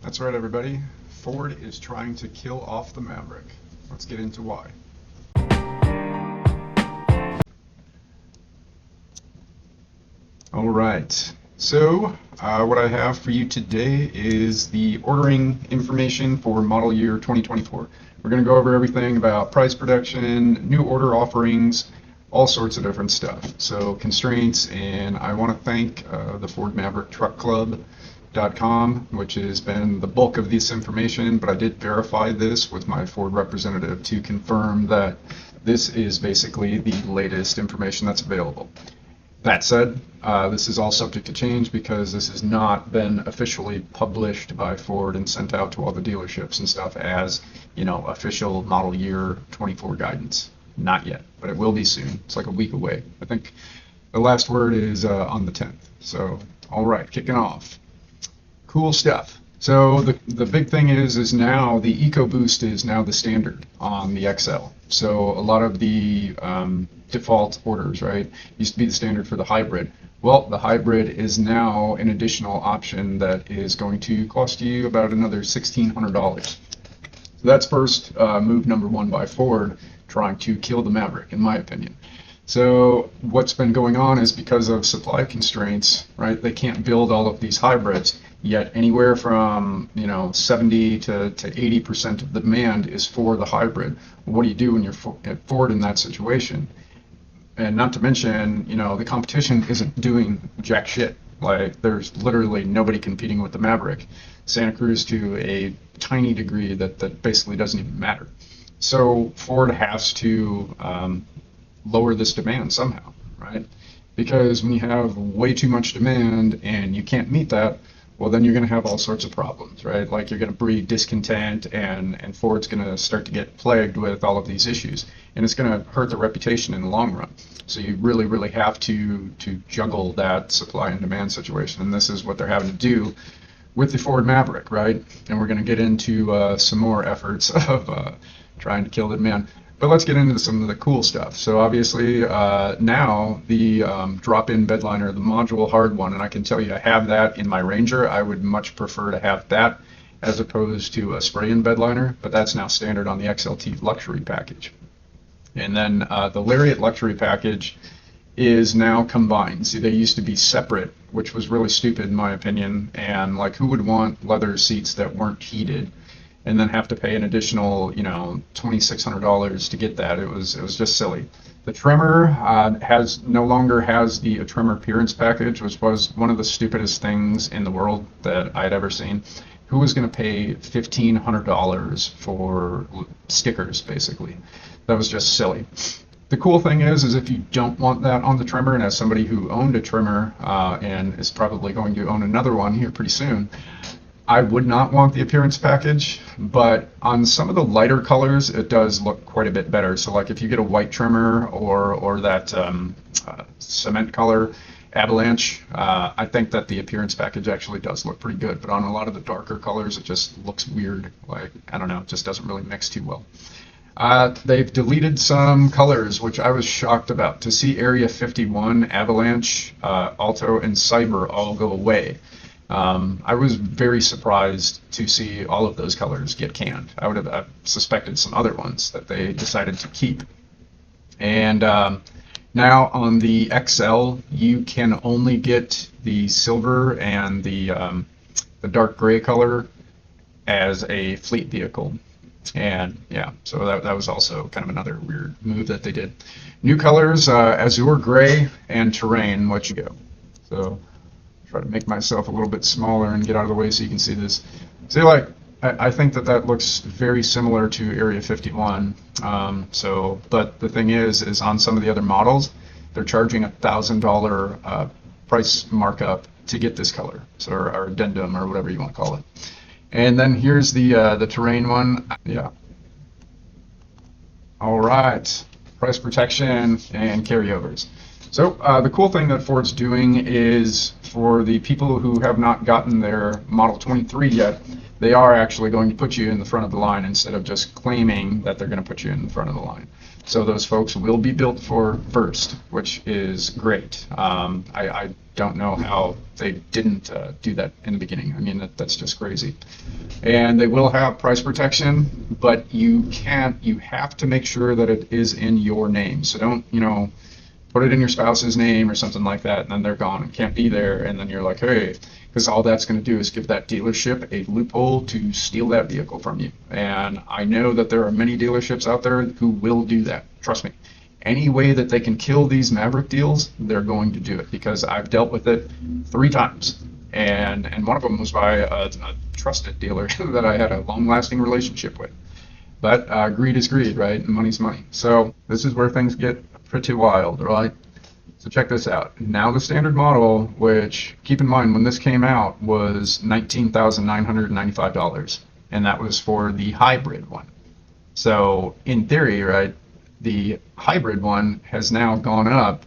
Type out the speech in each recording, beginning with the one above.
That's right, everybody. Ford is trying to kill off the Maverick. Let's get into why. All right. So, what I have for you today is the ordering information for model year 2024. We're going to go over everything about price protection, new order offerings, all sorts of different stuff. So, constraints, and I want to thank the Ford Maverick Truck Club.com, which has been the bulk of this information, but I did verify this with my Ford representative to confirm that this is basically the latest information that's available. That said, this is all subject to change because this has not been officially published by Ford and sent out to all the dealerships and stuff as, official model year 24 guidance. Not yet, but it will be soon. It's like a week away. I think the last word is on the 10th. So, all right, kicking off. Cool stuff. So the big thing is now the EcoBoost is now the standard on the XL. So a lot of the default orders, right, used to be the standard for the hybrid. Well, the hybrid is now an additional option that is going to cost you about another $1,600. So that's first move number one by Ford, trying to kill the Maverick, in my opinion. So what's been going on is because of supply constraints, right? They can't build all of these hybrids, yet anywhere from 70 to 80% of the demand is for the hybrid. What do you do when you're at Ford in that situation? And not to mention, the competition isn't doing jack shit. Like, there's literally nobody competing with the Maverick. Santa Cruz to a tiny degree that basically doesn't even matter. So Ford has to lower this demand somehow, right? Because when you have way too much demand and you can't meet that, well, then you're going to have all sorts of problems, right? Like, you're going to breed discontent, and Ford's going to start to get plagued with all of these issues, and it's going to hurt the reputation in the long run. So you really, really have to juggle that supply and demand situation, and this is what they're having to do with the Ford Maverick, right? And we're going to get into some more efforts of trying to kill the demand. But let's get into some of the cool stuff. So obviously now the drop-in bedliner, the module hard one, and I can tell you I have that in my Ranger. I would much prefer to have that as opposed to a spray-in bedliner, but that's now standard on the XLT luxury package. And then the Lariat luxury package is now combined. See, they used to be separate, which was really stupid in my opinion, and like, who would want leather seats that weren't heated and then have to pay an additional, $2,600 to get that? It was just silly. The trimmer no longer has the trimmer appearance package, which was one of the stupidest things in the world that I had ever seen. Who was going to pay $1,500 for stickers, basically? That was just silly. The cool thing is if you don't want that on the trimmer, and as somebody who owned a trimmer and is probably going to own another one here pretty soon, I would not want the appearance package, but on some of the lighter colors, it does look quite a bit better. So like if you get a white trimmer or that cement color avalanche, I think that the appearance package actually does look pretty good. But on a lot of the darker colors, it just looks weird. Like, I don't know, it just doesn't really mix too well. They've deleted some colors, which I was shocked about. To see Area 51, Avalanche, Alto, and Cyber all go away. I was very surprised to see all of those colors get canned. I would have suspected some other ones that they decided to keep. And now on the XL, you can only get the silver and the dark gray color as a fleet vehicle. And yeah, so that was also kind of another weird move that they did. New colors, Azure Gray and Terrain, let you go. So try to make myself a little bit smaller and get out of the way so you can see this. See, like, I think that looks very similar to Area 51. But the thing is on some of the other models, they're charging $1,000 price markup to get this color, so or addendum or whatever you want to call it. And then here's the Terrain one. Yeah. All right. Price protection and carryovers. So the cool thing that Ford's doing is, for the people who have not gotten their Model 23 yet, they are actually going to put you in the front of the line instead of just claiming that they're going to put you in the front of the line. So those folks will be built for first, which is great. I don't know how they didn't do that in the beginning. I mean, that's just crazy. And they will have price protection, but you have to make sure that it is in your name. So don't, put it in your spouse's name or something like that, and then they're gone and can't be there, and then you're like, hey, because all that's going to do is give that dealership a loophole to steal that vehicle from you. And I know that there are many dealerships out there who will do that. Trust me. Any way that they can kill these Maverick deals, they're going to do it, because I've dealt with it 3 times. And one of them was by a trusted dealer that I had a long-lasting relationship with. But greed is greed, right? And money's money. So this is where things get pretty wild, right? So check this out. Now the standard model, which, keep in mind, when this came out, was $19,995, and that was for the hybrid one. So in theory, right, the hybrid one has now gone up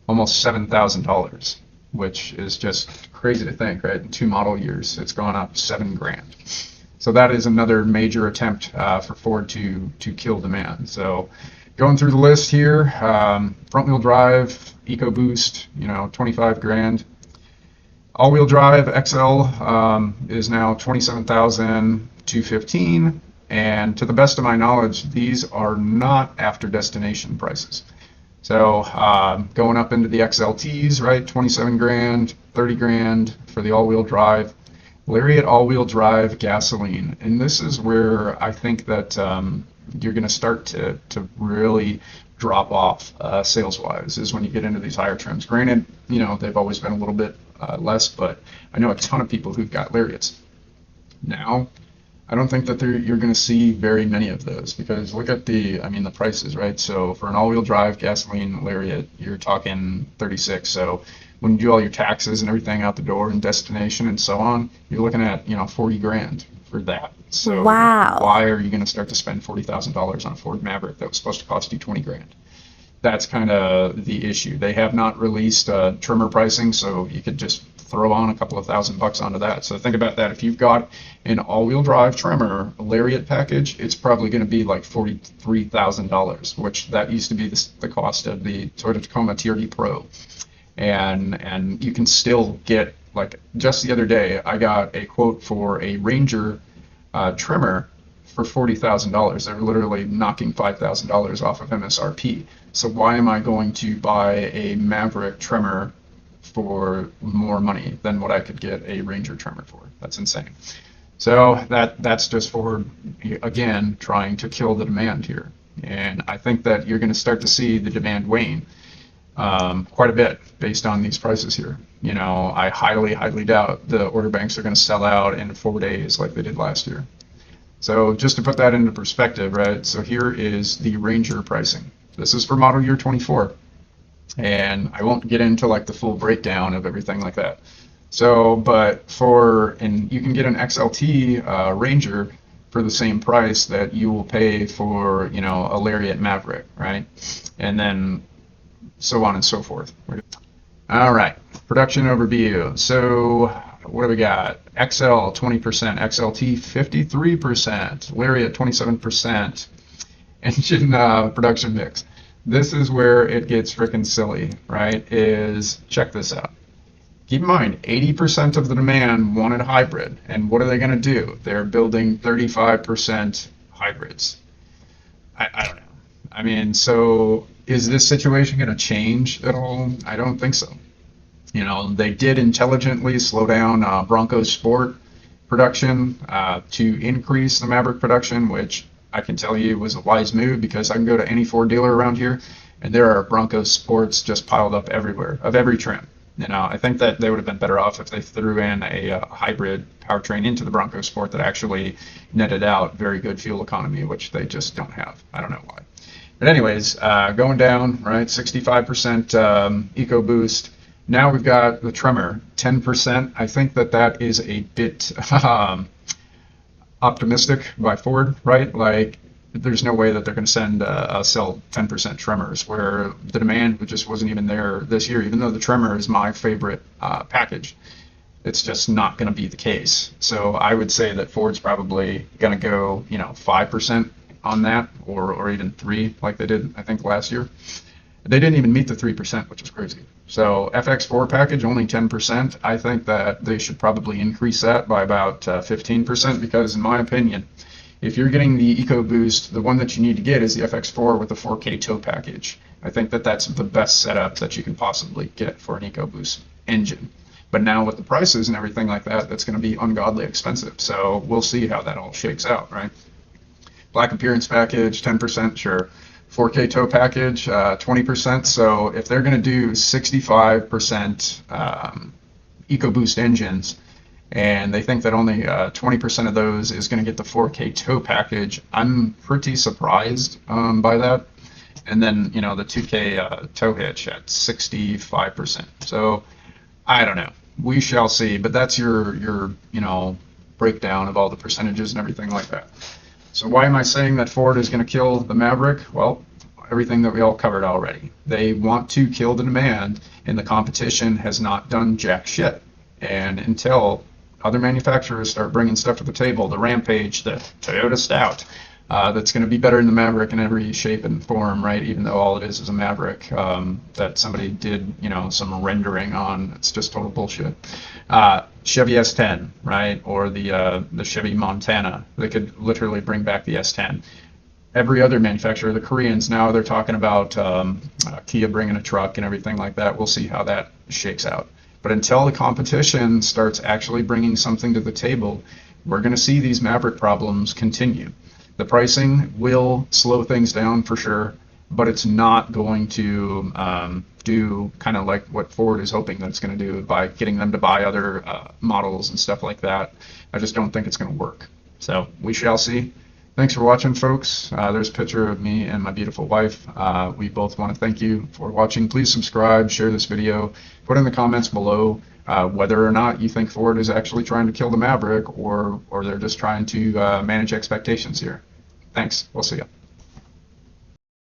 almost $7,000, which is just crazy to think, right? In 2 model years, it's gone up $7,000. So that is another major attempt for Ford to kill demand. So going through the list here, front-wheel drive, EcoBoost, $25,000. All-wheel drive XL is now $27,215, and to the best of my knowledge, these are not after destination prices. So going up into the XLTs, right, $27,000, $30,000 for the all-wheel drive. Lariat all-wheel drive gasoline, and this is where I think that you're going to start to really drop off sales-wise, is when you get into these higher trims. Granted, they've always been a little bit less, but I know a ton of people who've got Lariats. Now, I don't think that you're going to see very many of those, because look at the prices, right? So for an all-wheel drive gasoline Lariat, you're talking 36. So when you do all your taxes and everything out the door and destination and so on, you're looking at $40,000 for that. So wow. Why are you going to start to spend $40,000 on a Ford Maverick that was supposed to cost you $20,000? That's kind of the issue. They have not released trimmer pricing, so you could just throw on a couple of $1,000 onto that. So think about that. If you've got an all-wheel drive trimmer Lariat package, it's probably going to be like $43,000, which that used to be the cost of the Toyota Tacoma TRD Pro. And you can still get, like, just the other day, I got a quote for a Ranger trimmer for $40,000. They're literally knocking $5,000 off of MSRP. So why am I going to buy a Maverick trimmer for more money than what I could get a Ranger trimmer for? That's insane. So that's just Ford, again, trying to kill the demand here. And I think that you're going to start to see the demand wane quite a bit based on these prices here. I highly, highly doubt the order banks are going to sell out in 4 days like they did last year. So just to put that into perspective, right? So here is the Ranger pricing. This is for model year 24. And I won't get into like the full breakdown of everything like that. So, but you can get an XLT Ranger for the same price that you will pay for, a Lariat Maverick, right? And then so on and so forth. All right, production overview. So what do we got? XL 20%, XLT 53%, Lariat 27%, engine production mix. This is where it gets freaking silly, right? Check this out. Keep in mind, 80% of the demand wanted hybrid, and what are they going to do? They're building 35% hybrids. I don't know. So is this situation going to change at all? I don't think so. They did intelligently slow down Bronco Sport production to increase the Maverick production, which I can tell you was a wise move, because I can go to any Ford dealer around here and there are Bronco Sports just piled up everywhere, of every trim. I think that they would have been better off if they threw in a hybrid powertrain into the Bronco Sport that actually netted out very good fuel economy, which they just don't have. I don't know why. But anyways, going down, right, 65% EcoBoost. Now we've got the trimmer, 10%. I think that is a bit optimistic by Ford, right? Like, there's no way that they're going to sell 10% trimmers, where the demand just wasn't even there this year, even though the trimmer is my favorite package. It's just not going to be the case. So I would say that Ford's probably going to go, 5% on that, or even 3 like they did, I think, last year. They didn't even meet the 3%, which is crazy. So FX4 package, only 10%. I think that they should probably increase that by about 15%, because in my opinion, if you're getting the EcoBoost, the one that you need to get is the FX4 with the 4K tow package. I think that that's the best setup that you can possibly get for an EcoBoost engine. But now with the prices and everything like that, that's going to be ungodly expensive. So we'll see how that all shakes out, right? Black appearance package, 10%, sure. 4K tow package, 20%. So if they're going to do 65% EcoBoost engines, and they think that only 20% of those is going to get the 4K tow package, I'm pretty surprised by that. And then, you know, the 2K tow hitch at 65%. So I don't know. We shall see. But that's your you know, breakdown of all the percentages and everything like that. So why am I saying that Ford is going to kill the Maverick? Well, everything that we all covered already. They want to kill the demand, and the competition has not done jack shit. And until other manufacturers start bringing stuff to the table, the Rampage, the Toyota Stout, that's going to be better than the Maverick in every shape and form, right? Even though all it is a Maverick that somebody did, you know, some rendering on. It's just total bullshit. Chevy S10, right? Or the Chevy Montana. They could literally bring back the S10. Every other manufacturer, the Koreans, now they're talking about Kia bringing a truck and everything like that. We'll see how that shakes out. But until the competition starts actually bringing something to the table, we're going to see these Maverick problems continue. The pricing will slow things down for sure, but it's not going to do kind of like what Ford is hoping that it's going to do by getting them to buy other models and stuff like that. I just don't think it's going to work. So we shall see. Thanks for watching, folks. There's a picture of me and my beautiful wife. We both want to thank you for watching. Please subscribe, share this video, put in the comments below whether or not you think Ford is actually trying to kill the Maverick, or they're just trying to manage expectations here. Thanks. We'll see you.